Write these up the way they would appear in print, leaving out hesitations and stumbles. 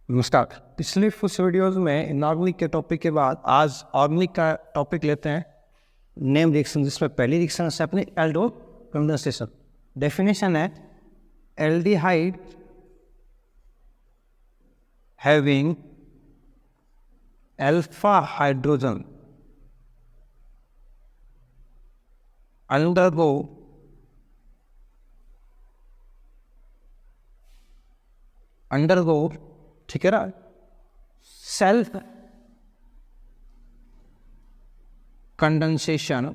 नमस्कार। पिछले कुछ वीडियोस में इनऑर्गेनिक के टॉपिक के बाद आज ऑर्गेनिक का टॉपिक लेते हैं, नेम रिएक्शन, जिसमें पहली रिएक्शन है अपनी एल्डोल कंडेंसेशन। डेफिनेशन है aldehyde having alpha hydrogen undergo ठीक है ना, self condensation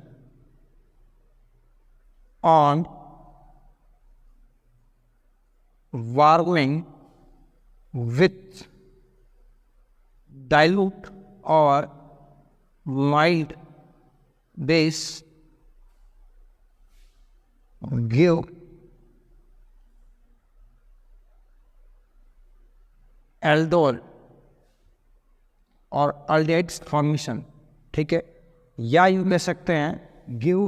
on warming with dilute or mild base give aldol और अल्डिहाइड्स फॉर्मेशन। ठीक है, या यूँ कह सकते हैं गिव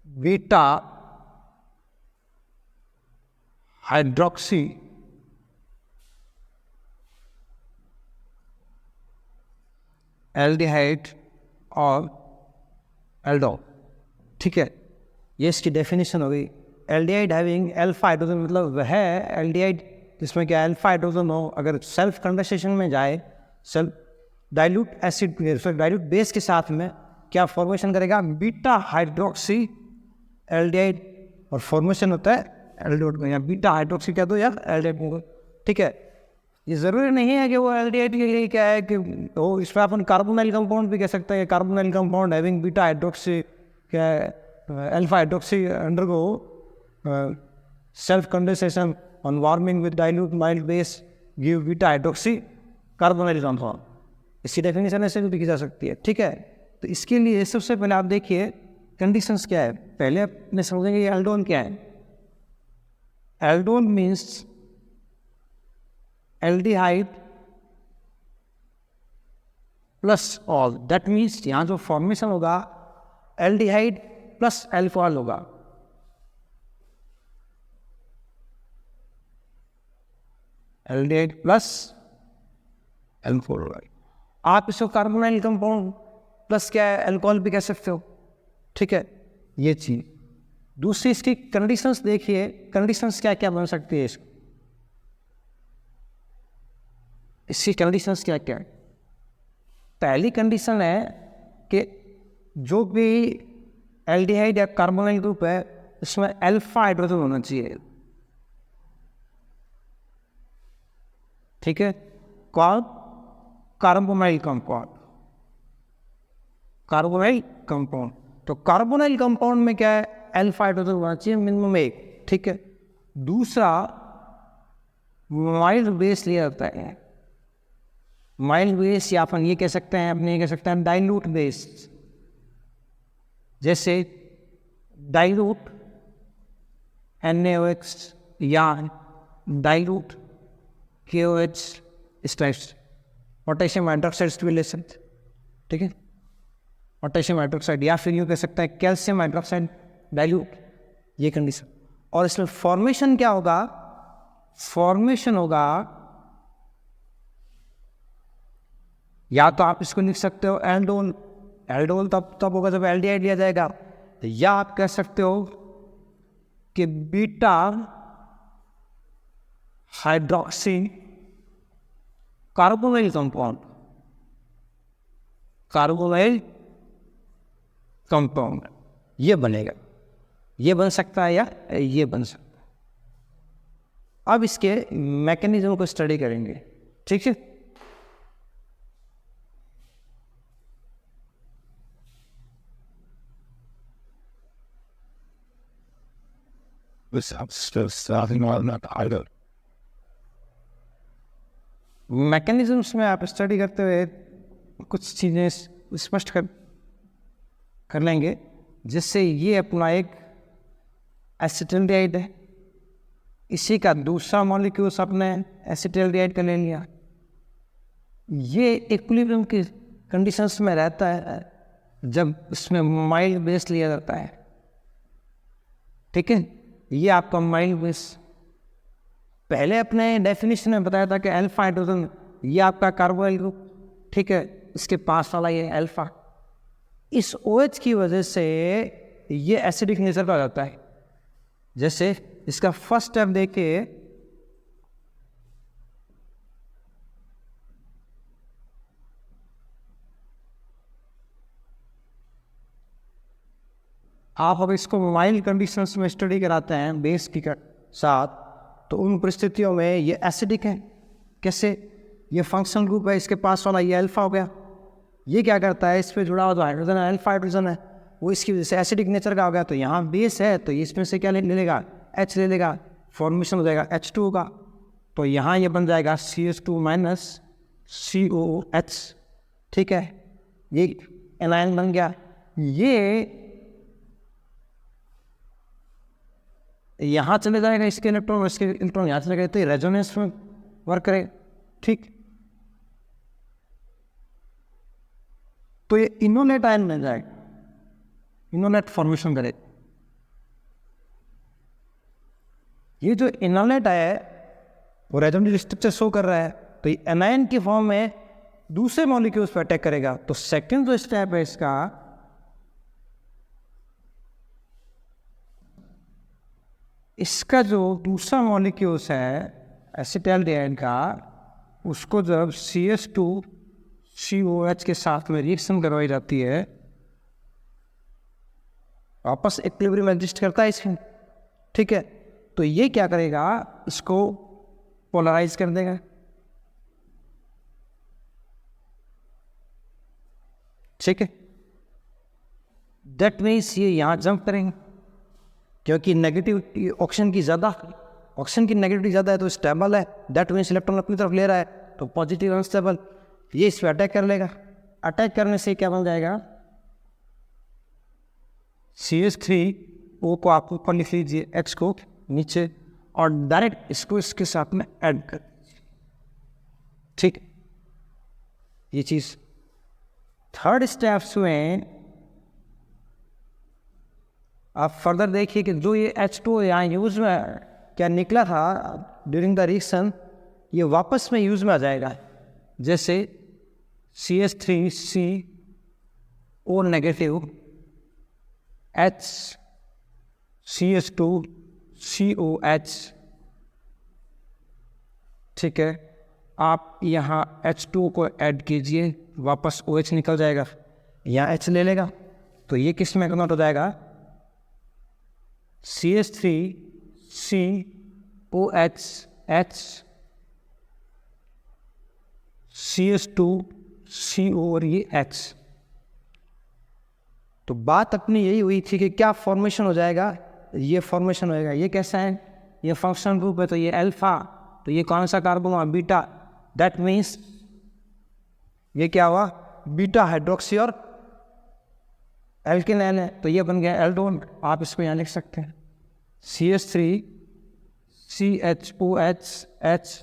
बीटा हाइड्रोक्सी एल्डिहाइड और एल्डोल। ठीक है, ये इसकी डेफिनेशन हो गई। एल्डिहाइड हैविंग अल्फा हाइड्रोजन, मतलब वह एल्डिहाइड जिसमें क्या अल्फा हाइड्रोजन हो, अगर सेल्फ कंडेंसेशन में जाए, self dilute acid dilute base के साथ में क्या फॉर्मेशन करेगा, बीटा हाइड्रोक्सी एल्डिहाइड, और फॉर्मेशन होता है एल्डिहाइड का, या बीटा हाइड्रोक्सी कह दो या एल्डिहाइड। ठीक है, ये ज़रूरी नहीं है कि वो एल्डिहाइड के लिए क्या है कि वो इसमें अपन कार्बोनाइल कंपाउंड भी कह सकते हैं। Carbonyl compound having beta hydroxy क्या alpha hydroxy undergo self condensation on warming with dilute mild base give beta hydroxy carbonyl compound। इसकी डेफिनेशन ऐसे भी लिखी जा सकती है। ठीक है, तो इसके लिए सबसे पहले आप देखिए कंडीशंस क्या है। पहले अपने समझेंगे ये एल्डोन क्या है। Eldon means aldehyde plus all, that means यहाँ जो फॉर्मेशन होगा एल्डिहाइड प्लस अल्कोहल होगा। Aldehyde plus alcohol. आप इसको कार्बोनाइल कंपाउंड प्लस क्या है अल्कोहल भी कह सकते हो। ठीक है, ये चीज। दूसरी इसकी कंडीशंस देखिए, कंडीशंस क्या क्या बन सकती है इसकी कंडीशंस क्या क्या है। पहली कंडीशन है कि जो भी एल्डिहाइड या कार्बोनाइल ग्रुप है इसमें अल्फा हाइड्रोजन होना चाहिए। ठीक है, कार्बोनाइल कंपाउंड, कार्बोनाइल कंपाउंड, तो कार्बोनाइल कंपाउंड में क्या है अल्फा हाइड्रोजन होना चाहिए मिनिमम एक। ठीक है, दूसरा माइल्ड बेस लिया जाता है। माइल्ड बेस या अपन ये कह सकते हैं, अपने ये कह सकते हैं डाइल्यूट बेस, जैसे डाइल्यूट NaOH या dilute KOH stripes, potassium hydroxide stimulation. ठीक है, पोटेशियम हाइड्रोक्साइड, या फिर यूँ कह सकता है कैल्शियम हाइड्रोक्साइड डाइल्यूट, ये कंडीशन। और इसमें फॉर्मेशन क्या होगा, फॉर्मेशन होगा या तो आप इसको लिख सकते हो एल्डोल, एल्डोल तब होगा जब एल्डिहाइड लिया जाएगा, या आप कह सकते हो कि beta hydroxy carbonyl compound, carbonyl compound ये बनेगा। ये बन सकता है या ये बन सकता है। अब इसके मैकेनिज्म को स्टडी करेंगे। ठीक है, मैकेनिज्म्स में आप स्टडी करते हुए कुछ चीज़ें स्पष्ट कर लेंगे, जिससे ये अपना एक एसिटाल्डिहाइड है, इसी का दूसरा मॉलिक्यूल्स अपने एसिटाल्डिहाइड का ले लिया। ये इक्विलिब्रियम की कंडीशंस में रहता है जब इसमें माइल्ड बेस लिया जाता है। ठीक है, ये आपका माइल्ड बेस पहले अपने डेफिनेशन में बताया था कि अल्फा हाइड्रोजन ये आपका कार्बोनिल ग्रुप, ठीक है, इसके पास वाला ये अल्फा, इस OH की वजह से ये एसिडिक नेचर का हो जाता है। जैसे इसका फर्स्ट स्टेप देखिए, आप अब इसको माइल्ड कंडीशंस में स्टडी कराते हैं बेस के साथ, तो उन परिस्थितियों में ये एसिडिक है। कैसे? ये फंक्शनल ग्रुप है, इसके पास वाला ये अल्फा हो गया, ये क्या करता है, इस पे जुड़ा हुआ जो हाइड्रोजन है, अल्फा हाइड्रोजन है, वो इसकी वजह से एसिडिक नेचर का हो गया। तो यहाँ बेस है तो इसमें से क्या ले लेगा, H ले लेगा, फॉर्मेशन हो जाएगा H2 का। तो यहाँ ये बन जाएगा CH2 माइनस COOH, ठीक है, ये एनायन बन गया। ये यहाँ चले जाएगा, इसके इलेक्ट्रॉन, इसके इलेक्ट्रॉन यहाँ चले गए, तो ये रेजोनेंस में वर्क करे, ठीक। तो ये इनोलेट आयन बन जाएगा, इनोलेट फॉर्मेशन करे। ये जो इनोलेट है वो रेजोनेंस स्ट्रक्चर शो कर रहा है, तो ये एनायन की फॉर्म में दूसरे मॉलिक्यूल्स पर अटैक करेगा। तो सेकंड जो स्टेप है इसका, इसका जो दूसरा मॉलिक्यूल्स है एसिटाल्डिहाइड का, उसको जब CH2COH के साथ में रिएक्शन करवाई जाती है, वापस इक्विलिब्रियम एग्जिस्ट करता है इसमें, ठीक है। तो ये क्या करेगा, इसको पोलराइज कर देगा, ठीक है। दैट मीन्स ये यहाँ जंप करेंगे, क्योंकि नेगेटिविटी ऑक्सीजन की ज़्यादा, ऑक्सीजन की नेगेटिविटी ज़्यादा है तो स्टेबल है, दैट मीन्स इलेक्ट्रॉन अपनी तरफ ले रहा है, तो पॉजिटिव अनस्टेबल, ये इस पर अटैक कर लेगा। अटैक करने से क्या बन जाएगा, CH3O को आप ऊपर लिख लीजिए, H को नीचे, और डायरेक्ट इसको इसके साथ में ऐड कर, ठीक। ये चीज़ थर्ड स्टेप्स में आप फर्दर देखिए कि जो ये H2 यहाँ यूज़ में क्या निकला था ड्यूरिंग द रिएक्शन, ये वापस में यूज़ में आ जाएगा। जैसे CH3CO नेगेटिव H CH2COH, ठीक है। आप यहाँ H2 को ऐड कीजिए, वापस OH निकल जाएगा, यहाँ H ले लेगा, तो ये किस में कन्वर्ट हो जाएगा, CH3COH H CH2CO और ये H। तो बात अपनी यही हुई थी कि क्या फॉर्मेशन हो जाएगा, ये फॉर्मेशन होएगा। ये कैसा है, ये फंक्शनल ग्रुप है, तो ये अल्फा, तो ये कौन सा कार्बन हुआ, बीटा, दैट मीन्स ये क्या हुआ, बीटा हाइड्रोक्सी और एल्किन है, तो ये बन गया एल्डोन। आप इसको यहाँ लिख सकते हैं CH3CHOH H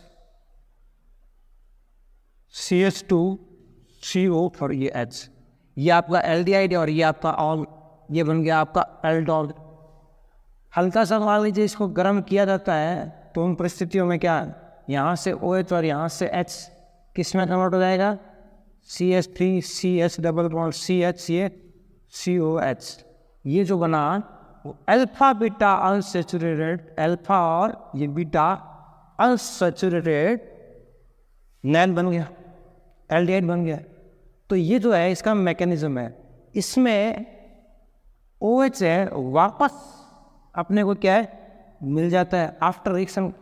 CH2CO और ये H, ये आपका एल्डिहाइड और ये आपका ऑल, ये बन गया आपका एल्डोल। हल्का सा मान लीजिए इसको गर्म किया जाता है, तो उन परिस्थितियों में क्या, यहाँ से OH और यहाँ से H किस में कन्वर्ट हो जाएगा, CH3CH डबल बॉन्ड CH, ये COH। ये जो बना वो अल्फा बीटा अनसैचुरेटेड, अल्फा और ये बीटा अनसैचुरेटेड नैन बन गया, एल्डिहाइड बन गया। तो ये जो है इसका मैकेनिज्म है, इसमें OH है वापस अपने को क्या है मिल जाता है आफ्टर रिएक्शन,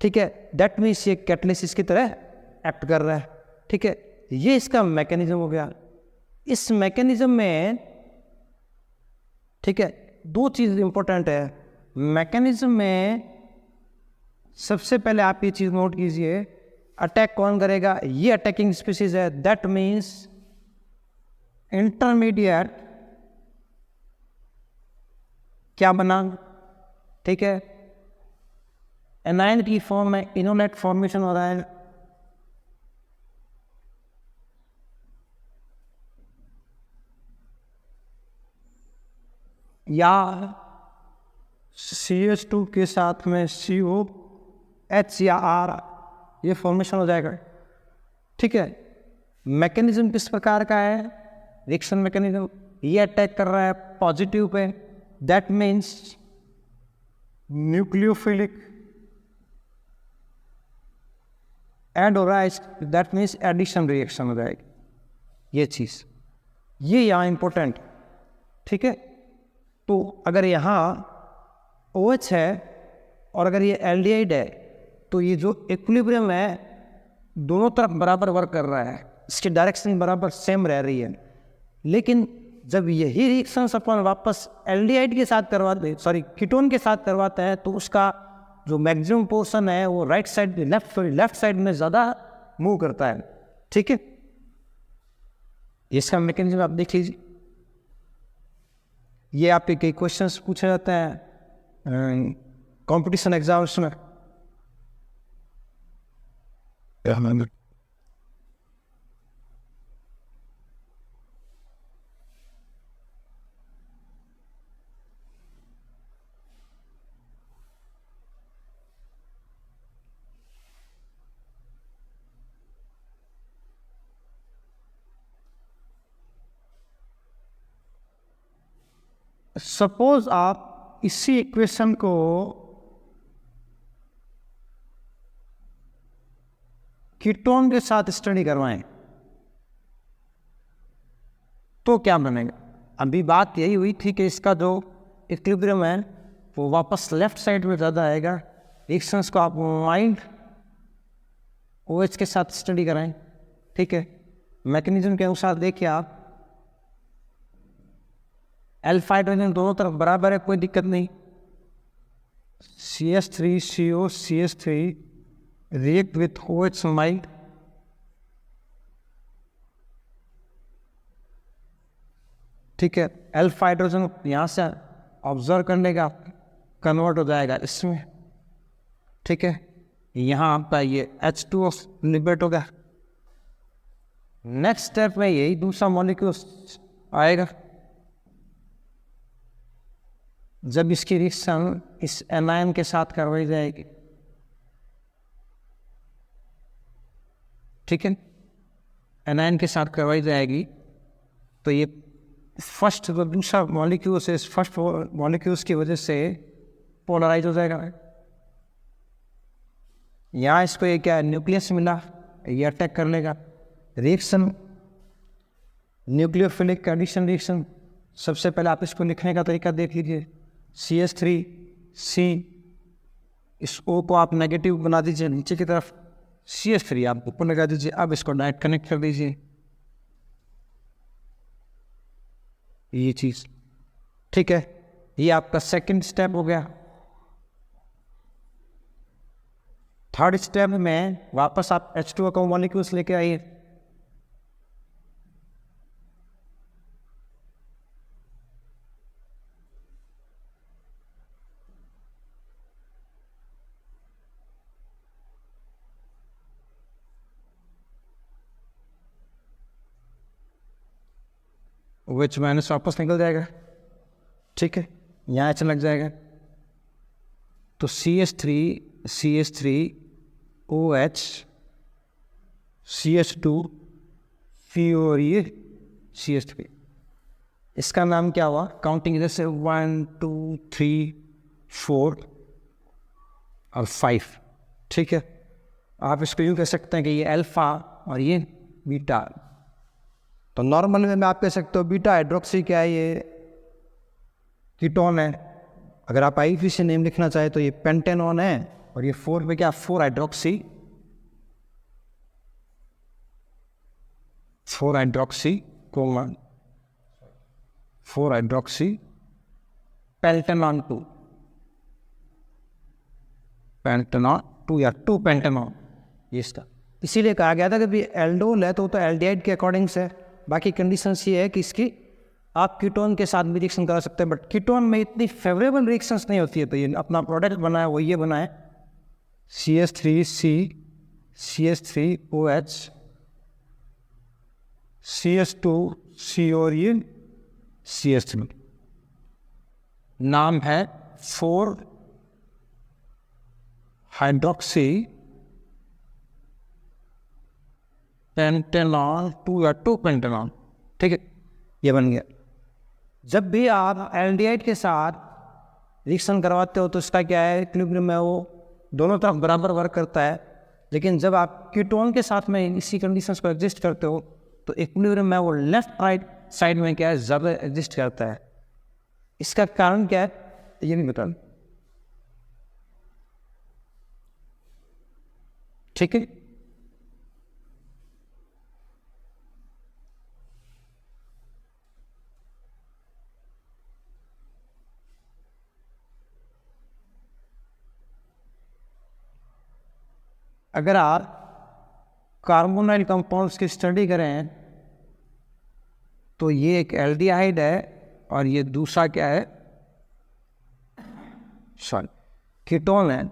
ठीक है। दैट मीन्स ये कैटलिसिस की तरह एक्ट कर रहा है, ठीक है। ये इसका मैकेनिज्म हो गया। इस मैकेनिज्म में, ठीक है, दो चीज़ इंपॉर्टेंट है मैकेनिज्म में। सबसे पहले आप ये चीज़ नोट कीजिए, अटैक कौन करेगा, ये अटैकिंग स्पीसीज है, दैट मीन्स इंटरमीडिएट क्या बना, ठीक है, एनायन की फॉर्म में इनोलेट फॉर्मेशन हो रहा है, या CH2 के साथ में CO H या R, ये फॉर्मेशन हो जाएगा। ठीक है, मैकेनिज्म किस प्रकार का है, रिएक्शन मैकेनिज्म, ये अटैक कर रहा है positive pay, that means nucleophilic, add हो रहा है, दैट मीन्स एडिशन रिएक्शन हो जाएगी, ये चीज़, ये यहाँ इंपॉर्टेंट। ठीक है, तो अगर यहाँ OH है और अगर ये एल्डिहाइड है तो ये जो इक्विलिब्रियम है दोनों तरफ बराबर वर्क कर रहा है, इसकी डायरेक्शन बराबर सेम रह रही है। लेकिन जब यही रिएक्शंस अपन वापस एल्डिहाइड के साथ करवाते, सॉरी कीटोन के साथ करवाते हैं, तो उसका जो मैक्सिमम पोर्शन है वो राइट साइड, लेफ्ट साइड में ज़्यादा मूव करता है। ठीक है, इसका मैकेनिज्म आप देख लीजिए। ये आपके कई क्वेश्चंस पूछे जाते हैं कंपटीशन एग्जाम्स में। सपोज आप इसी इक्वेशन को कीटोन के साथ स्टडी करवाएं तो क्या बनेगा। अभी बात यही हुई थी कि इसका जो इक्विलिब्रियम है वो वापस लेफ्ट साइड में ज़्यादा आएगा। रिएक्शंस को आप माइल्ड OH के साथ स्टडी कराएं। ठीक है, मैकेनिज्म के अनुसार देखिए आप, अल्फा हाइड्रोजन दोनों तरफ बराबर है, कोई दिक्कत नहीं। CH3CO CH3 react with OH mild, ठीक है, अल्फा हाइड्रोजन यहाँ से ऑब्जर्व करने का कन्वर्ट हो जाएगा इसमें। ठीक है, यहाँ आपका ये H2O लिबरेट होगा। नेक्स्ट स्टेप में यही दूसरा मॉलिक्यूल आएगा। जब इसकी रिएक्शन इस एनायन के साथ करवाई जाएगी, ठीक है, एनायन के साथ करवाई जाएगी तो ये फर्स्ट जो दूसरा मॉलिक्यूल से इस फर्स्ट मॉलिक्यूल्स की वजह से पोलराइज हो जाएगा। यहाँ इसको ये क्या न्यूक्लियस मिला, ये अटैक कर लेगा। रिएक्शन न्यूक्लियोफिलिक एडिशन रिएक्शन, सबसे पहले आप इसको लिखने का तरीका देख लीजिए। CH3C, इस O को आप नेगेटिव बना दीजिए नीचे की तरफ, CH3 आप ऊपर लगा दीजिए। अब इसको डायरेक्ट कनेक्ट कर दीजिए, ये चीज़। ठीक है, ये आपका सेकंड स्टेप हो गया। थर्ड स्टेप में वापस आप H2O का मॉलिक्यूल्स लेके आइए। OH माइनस वापस निकल जाएगा। ठीक है, यहाँ H लग जाएगा तो CH3 OH CH2 CO और ये CH3, इसका नाम क्या हुआ, काउंटिंग जैसे 1 2 3 4 और 5। ठीक है, आप इसको यूँ कह सकते हैं कि ये अल्फा और ये बीटा। तो नॉर्मल में आप कह सकते हो बीटा हाइड्रोक्सी क्या है, ये कीटोन है। अगर आप IUPAC से नेम लिखना चाहे तो ये पेंटेनॉन है, और ये 4 पे क्या 4 हाइड्रोक्सी कोमन 4 हाइड्रोक्सी पेंटेनॉन 2 या 2 पेंटेनॉन, ये इसका इसीलिए कहा गया था कि भी एल्डोल है तो एल्डिहाइड के अकॉर्डिंग से। बाकी कंडीशंस ये है कि इसकी आप कीटोन के साथ भी रिएक्शन करा सकते हैं, बट कीटोन में इतनी फेवरेबल रिएक्शंस नहीं होती है। तो ये अपना प्रोडक्ट बना है, वो ये बना है CH3C CH3OH CH2C और ये CH3, नाम है 4 हाइड्रोक्सी पेंटेनॉल 2 या 2 पेंटेनॉल, ठीक है, ये बन गया। जब भी आप एल्डिहाइड के साथ रिएक्शन करवाते हो तो इसका क्या है, इक्विलिब्रियम है वो दोनों तरफ बराबर वर्क करता है। लेकिन जब आप कीटोन के साथ में इसी कंडीशंस को एग्जिस्ट करते हो तो इक्विलिब्रियम है वो लेफ्ट राइट साइड में क्या है, ज़्यादा एग्जिस्ट करता है। इसका कारण क्या है ये नहीं बता, ठीक है। अगर आप कार्बोनाइल कंपाउंड्स की स्टडी करें तो ये एक एल्डिहाइड है और ये दूसरा क्या है, सॉरी कीटोन है।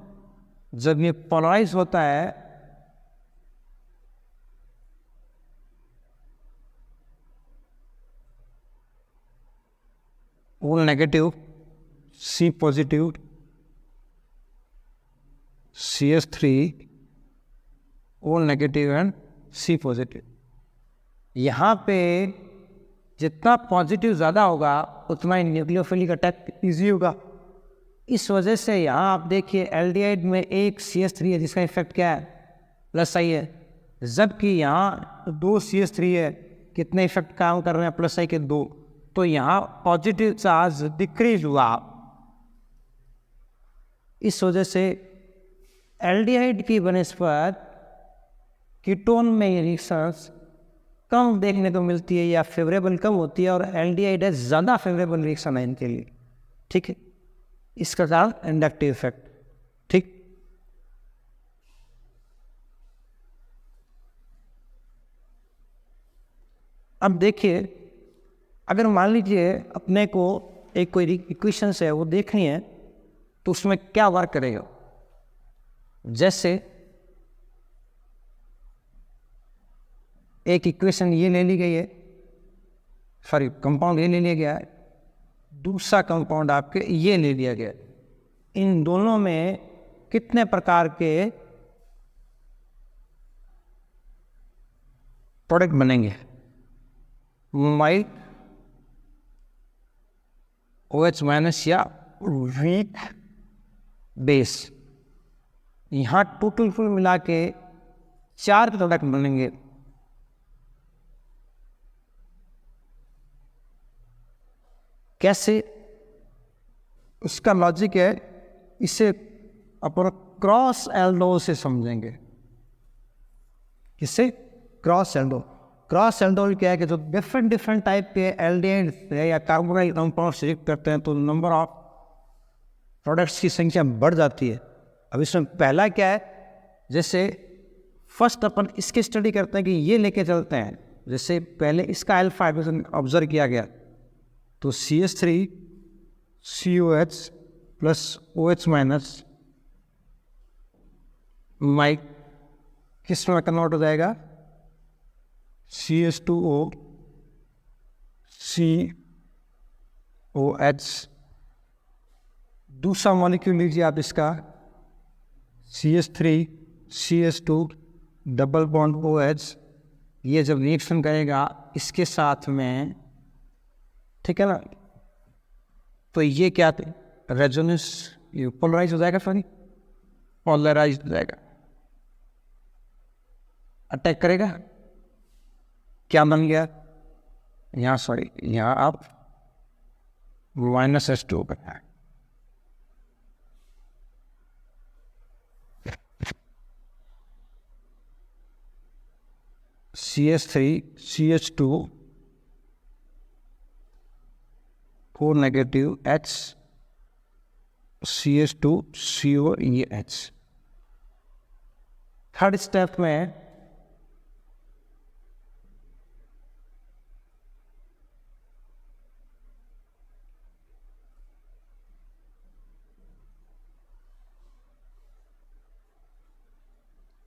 जब ये पोलराइज होता है O negative C positive CH3 O negative and C positive. यहाँ पे जितना पॉजिटिव ज़्यादा होगा उतना ही न्यूक्लियोफिलिक अटैक इजी होगा। इस वजह से यहाँ आप देखिए एल्डिहाइड में एक CH3 है जिसका इफेक्ट क्या है, प्लस आई है, जबकि यहाँ 2 CH3 है, कितने इफेक्ट काम कर रहे हैं, प्लस आई के 2। तो यहाँ पॉजिटिव चार्ज डिक्रीज हुआ। इस वजह से एल्डिहाइड की बनस्पत कीटोन में ये रिएक्शंस कम देखने को मिलती है या फेवरेबल कम होती है, और एल्डिहाइड है ज़्यादा फेवरेबल रिएक्शन है इनके लिए, ठीक है। इसका कारण इंडक्टिव इफेक्ट, ठीक। अब देखिए अगर मान लीजिए अपने को एक कोई इक्वेशंस है वो देखनी है तो उसमें क्या वर्क करेगा। जैसे एक इक्वेशन ये ले ली गई है, सॉरी कंपाउंड ये ले लिया गया है, दूसरा कंपाउंड आपके ये ले लिया गया। इन दोनों में कितने प्रकार के प्रोडक्ट बनेंगे, माइट OH माइनस या वीक बेस। यहाँ टोटल फुल मिला के 4 प्रोडक्ट बनेंगे। कैसे, उसका लॉजिक है, इसे अपन क्रॉस एल्डो से समझेंगे। किससे, क्रॉस एल्डो। क्रॉस एल्डो क्या है कि जो डिफरेंट टाइप के एल्डिहाइड्स है या कार्बोनाइल कंपाउंड्स रिएक्ट करते हैं तो नंबर ऑफ प्रोडक्ट्स की संख्या बढ़ जाती है। अब इसमें पहला क्या है, जैसे फर्स्ट अपन इसकी स्टडी करते हैं कि ये लेके चलते हैं। जैसे पहले इसका अल्फा हाइड्रोजन ऑब्जर्व किया गया तो CH3 COH plus OH minus माइक किस में कन्वर्ट हो जाएगा, CH2O COH। दूसरा मॉलिक्यूल लीजिए आप इसका CH3 CH2 double bond OH। ये जब रिएक्शन करेगा इसके साथ में, ठीक है ना, तो ये क्या रेजोनेंस, ये पोलराइज हो जाएगा, सॉरी पोलराइज हो जाएगा, अटैक करेगा। क्या बन गया यहाँ, सॉरी यहाँ आप -H2 बनाए, CH3 CH2 O negative H CH2 COEH। Third step में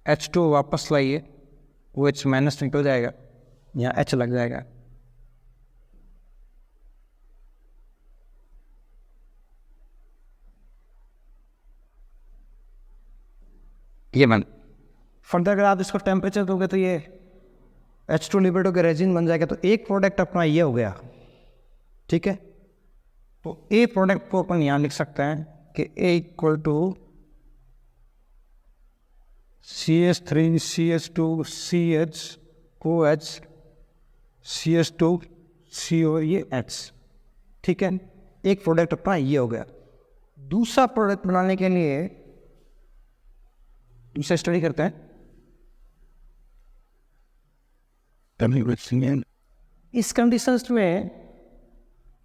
H2 वापस लाइए, OH माइनस निकल जाएगा, यहाँ H लग जाएगा। ये बन। फर्दर अगर आप इसको टेम्परेचर दोगे तो ये H2 लिबरेटो के रेजिन बन जाएगा। तो एक प्रोडक्ट अपना ये हो गया, ठीक है। तो ए प्रोडक्ट को अपन यहाँ लिख सकते हैं कि A equal to CH3 CH2 CHOH CH2 CO ये H, ठीक है। एक प्रोडक्ट अपना ये हो गया। दूसरा प्रोडक्ट बनाने के लिए दूसरा स्टडी करते हैं। इस कंडीशंस में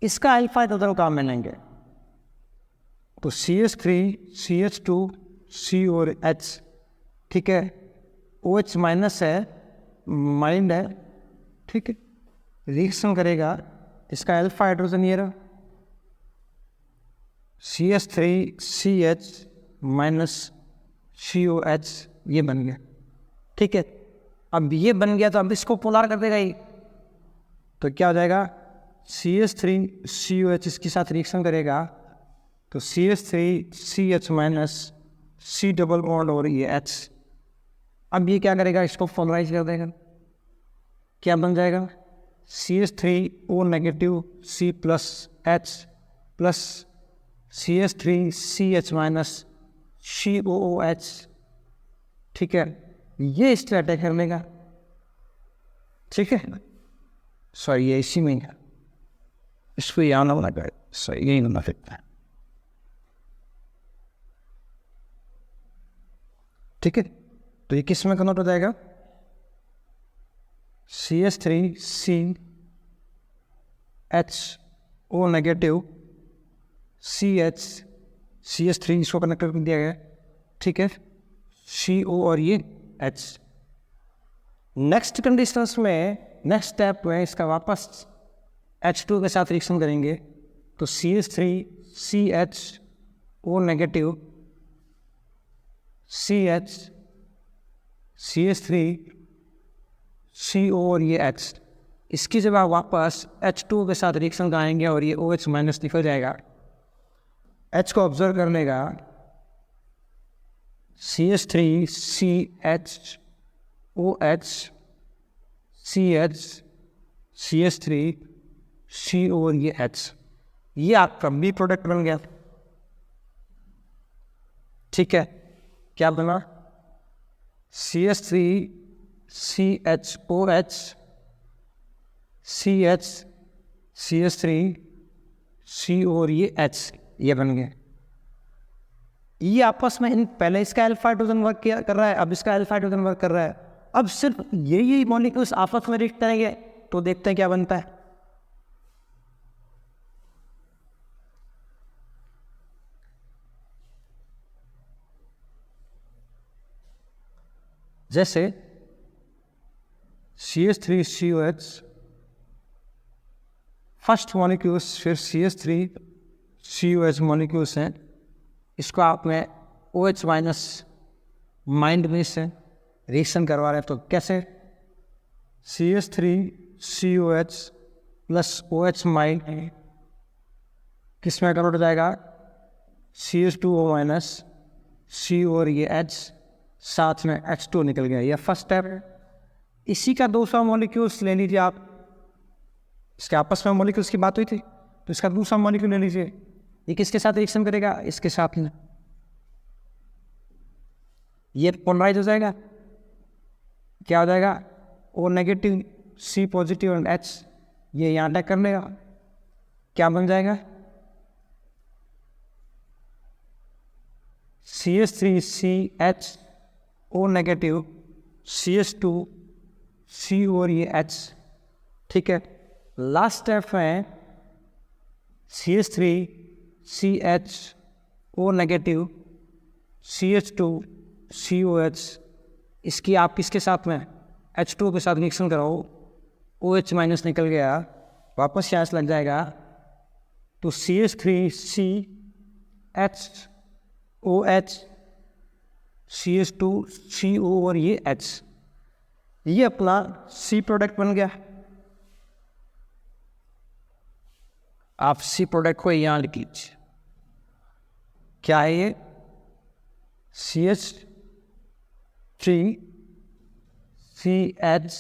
इसका अल्फा हाइड्रोजन काम बनेंगे। तो CH3 CH2 C और H, ठीक है। OH माइनस है, माइंड है, ठीक है। रिएक्शन करेगा, इसका अल्फा हाइड्रोजन ये रहा CH3 CH माइनस COH, ये बन गया, ठीक है। अब ये बन गया तो अब इसको पोलर कर देगा ये, तो क्या हो जाएगा CH3 COH इसके साथ रिएक्शन करेगा तो CH3 CH minus C double bond और ये H। अब ये क्या करेगा, इसको पोलराइज कर देगा, क्या बन जाएगा CH3O negative C plus H plus CH3 CH minus COOH, ठीक है। ये स्ट्रेट कर लेगा, ठीक है। सॉरी ये इसी में है, इसको यहाँ ना लगा, सही यही होना सकता है, ठीक है। तो ये किस में कन्वर्ट हो जाएगा CH3 CHO नेगेटिव CH3 इसको कनेक्ट कर दिया गया, ठीक है। CO और ये H। नेक्स्ट कंडीशंस में नेक्स्ट स्टेप में इसका वापस H2 के साथ रिएक्शन करेंगे तो CH3 CHO negative CH CH3 CO और ये H। इसकी जब आप वापस H2 के साथ रिएक्शन कराएंगे और ये OH माइनस निकल जाएगा, H को ऑब्जर्व कर लेगा CH3 CHOH CH CH3 CO और ये H, ये आपका बी प्रोडक्ट बन गया, ठीक है। क्या बना CH3 CHOH CH CH3 CO और ये H, ये बन गए। ये आपस में इन पहले इसका अल्फा हाइड्रोजन वर्क किया कर रहा है, अब इसका अल्फा हाइड्रोजन वर्क कर रहा है। अब सिर्फ यही मॉलिक्यूल्स आपस में रिएक्ट करेंगे तो देखते हैं क्या बनता है। जैसे CH3 COH फर्स्ट मॉलिक्यूल्स, फिर CH3 COH मॉलिक्यूल्स हैं, इसको आप में OH माइनस माइंड में से रिएक्शन करवा रहे हैं। तो कैसे CH3 COH plus OH mind किस में कन्वर्ट हो जाएगा CH2O माइनस C और ये H, साथ में H2 निकल गया। यह फर्स्ट स्टेप है। इसी का दूसरा मॉलिक्यूल्स ले लीजिए आप, इसके आपस में मॉलिक्यूल्स की बात हुई थी तो इसका दूसरा मॉलिक्यूल ले लीजिए। ये किसके साथ रिएक्शन करेगा, इसके साथ में, ये पोलराइज हो जाएगा, क्या हो जाएगा O नेगेटिव C पॉजिटिव और H, ये यहाँ अटैक कर लेगा, क्या बन जाएगा CH3 CHO negative CH2 C और ये H, ठीक है। लास्ट स्टेप में CH3 CHO negative CH2 COH, इसकी आप किसके साथ में H2 के साथ रिएक्शन कराओ, OH माइनस निकल गया, वापस यहाँ से लग जाएगा तो CH3 CHOH CH2 CO और ये H, ये अपना C प्रोडक्ट बन गया। आप C प्रोडक्ट को यहाँ लिख लीजिए, क्या है ये CH three CH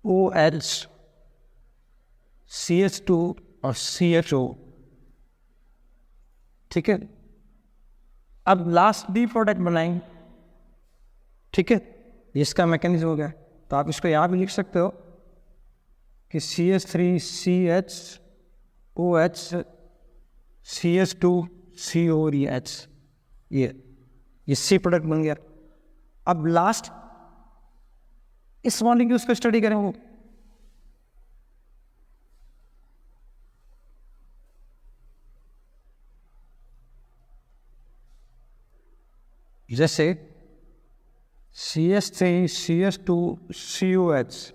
OH CH2 और CHO। ठीक है, अब लास्ट डी प्रोडक्ट बनाएंगे। ठीक है, इसका मैकेनिज्म हो गया, तो आप इसको यहाँ भी लिख सकते हो कि CH3CHOH CH2COH, ये सी प्रोडक्ट बन गया। अब लास्ट इस मॉलिक्यूल्स को स्टडी करेंगे। जैसे CH3CH2COH,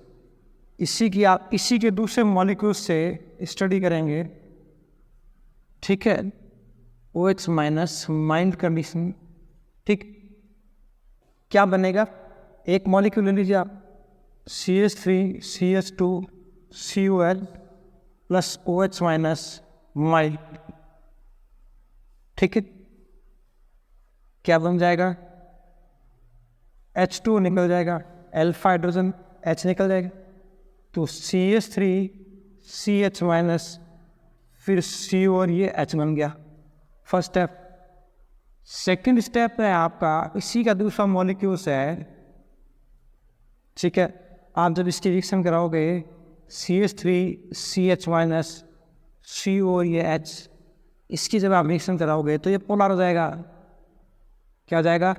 इसी के दूसरे मॉलिक्यूल से स्टडी करेंगे। ठीक है, OH माइनस माइल्ड कंडीशन। ठीक, क्या बनेगा? एक मॉलिक्यूल ले लीजिए आप, CH3CH2COH plus OH minus mild. ठीक है, क्या बन जाएगा? H2 निकल जाएगा, अल्फा हाइड्रोजन H निकल जाएगा, तो CH3CH माइनस फिर C और ये H बन गया। First step. सेकंड स्टेप है आपका इसी का दूसरा मॉलिक्यूल्स है। ठीक है, आप जब इसकी रिएक्शन कराओगे CH3CH माइनस C और ये H, इसकी जब आप रिएक्शन कराओगे तो ये पोलर हो जाएगा। क्या हो जाएगा?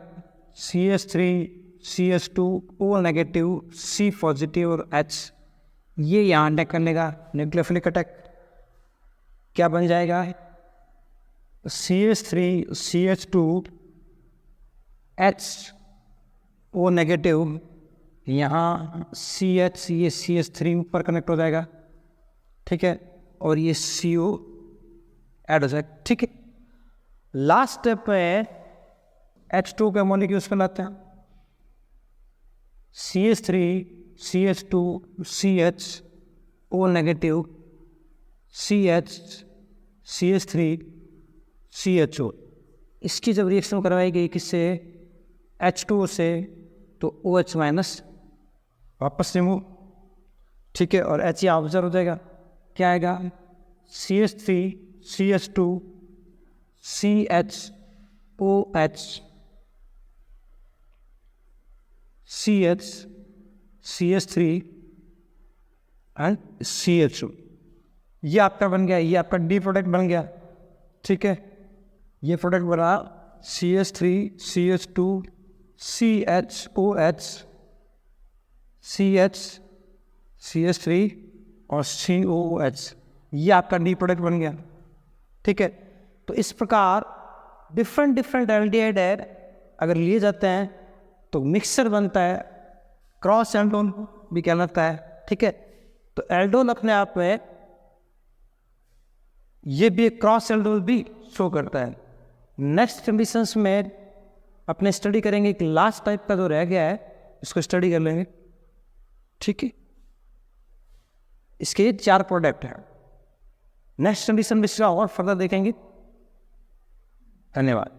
CH3CH2 O negative, C positive और H ये यहाँ अटैक करने का न्यूक्लियोफिलिक अटैक। क्या बन जाएगा? CH3CH2 H O नेगेटिव, यहाँ CH ये CH3 ऊपर कनेक्ट हो जाएगा। ठीक है, और ये CO ऐड हो जाएगा। ठीक है, लास्ट स्टेप पे H2 के मॉलिक्यूल्स पे लाते हैं। CH3CH2CH O negative, CH CH3CHO, इसकी जब रिएक्शन करवाई गई किससे? H2 से, तो OH माइनस वापस रिमूव। ठीक है, और H यहाँ ऑब्जर्व हो जाएगा। क्या आएगा? CH3CH2 CHOH CH CH3 and CHO, ये आपका बन गया, ये आपका डी प्रोडक्ट बन गया। ठीक है, ये प्रोडक्ट बना CH3CH2 CHOH CH CH3 और COOH, ये आपका डी प्रोडक्ट बन गया। ठीक है, तो इस प्रकार डिफरेंट एल्डिहाइड अगर लिए जाते हैं तो मिक्सचर बनता है, क्रॉस एल्डोल भी कहलाता है। ठीक है, तो एल्डोल अपने आप में ये भी एक क्रॉस एल्डोल भी शो करता है। नेक्स्ट कंडीशंस में अपने स्टडी करेंगे कि लास्ट टाइप का जो रह गया है इसको स्टडी कर लेंगे। ठीक है, इसके 4 प्रोडक्ट हैं। नेक्स्ट कंडीशन में इसका और फर्दर देखेंगे। धन्यवाद।